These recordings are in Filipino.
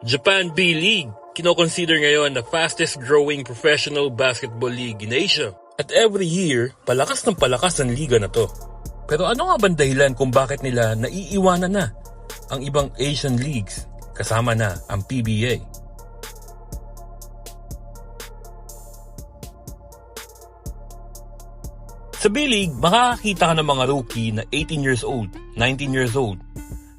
Japan B-League, kinoconsider ngayon na fastest growing professional basketball league in Asia. At every year, palakas ng palakas ang liga na to. Pero ano nga bang dahilan kung bakit nila naiiwanan na ang ibang Asian leagues kasama na ang PBA? Sa B-League, makakakita ka ng mga rookie na 18 years old, 19 years old.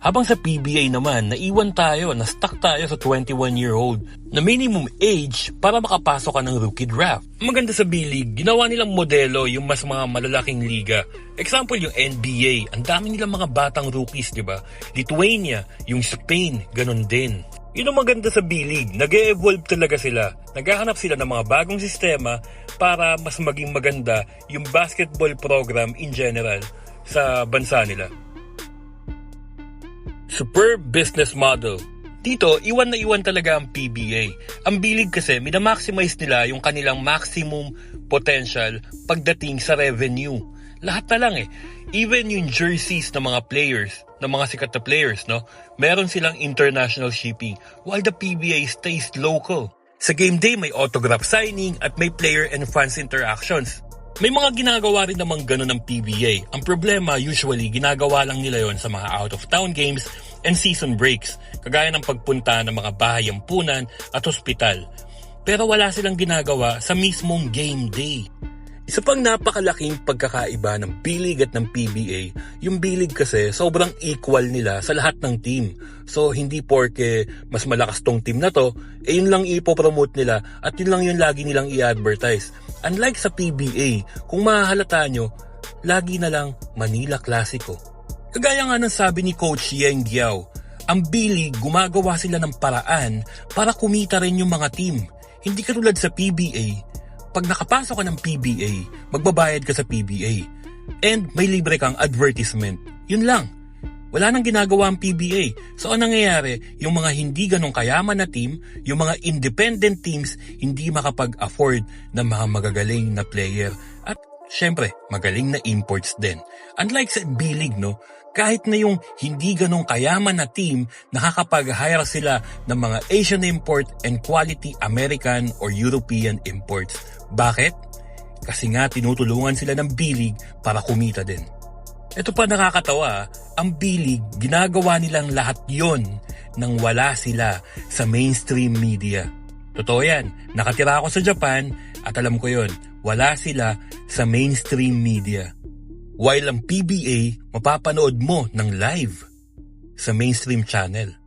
Habang sa PBA naman, naiwan tayo, na-stuck tayo sa 21-year-old na minimum age para makapasok ka ng rookie draft. Maganda sa B-League, ginawa nilang modelo yung mas mga malalaking liga. Example yung NBA, ang dami nilang mga batang rookies, di ba? Lithuania, yung Spain, ganun din. Yun ang maganda sa B-League, nag-e-evolve talaga sila. Naghahanap sila ng mga bagong sistema para mas maging maganda yung basketball program in general sa bansa nila. Superb business model. Dito, iwan na iwan talaga ang PBA. Ang B-League kasi, minamaximize nila yung kanilang maximum potential pagdating sa revenue. Lahat na lang eh. Even yung jerseys ng mga players, ng mga sikat na players, no? Meron silang international shipping, while the PBA stays local. Sa game day, may autograph signing at may player and fans interactions. May mga ginagawa rin namang ganun ng PBA. Ang problema, usually, ginagawa lang nila yon sa mga out-of-town games and season breaks, kagaya ng pagpunta ng mga bahay-ampunan at ospital. Pero wala silang ginagawa sa mismong game day. Isa pang napakalaking pagkakaiba ng B-League at ng PBA, yung B-League kasi sobrang equal nila sa lahat ng team. So hindi porke mas malakas tong team na to, yun lang ipopromote nila at yun lang yung lagi nilang i-advertise. Unlike sa PBA, kung mahahalata nyo, lagi na lang Manila Clasico. Kagaya nga ng sabi ni Coach Yeng Giao, ang B-League gumagawa sila ng paraan para kumita rin yung mga team. Hindi katulad sa PBA, pag nakapasok ka ng PBA, magbabayad ka sa PBA. And may libre kang advertisement. Yun lang. Wala nang ginagawa ang PBA. So anong nangyayari? Yung mga hindi ganong kayaman na team, yung mga independent teams, hindi makapag-afford ng mga magagaling na player. At syempre, magaling na imports din. Unlike sa B-League, no? Kahit na yung hindi ganong kayaman na team, nakakapag-hire sila ng mga Asian import and quality American or European imports. Bakit? Kasi nga tinutulungan sila ng B-League para kumita din. Ito pa nakakatawa, ang B-League ginagawa nilang lahat yon nang wala sila sa mainstream media. Totoo yan, nakatira ako sa Japan at alam ko yon, wala sila sa mainstream media. While ang PBA, mapapanood mo ng live sa mainstream channel.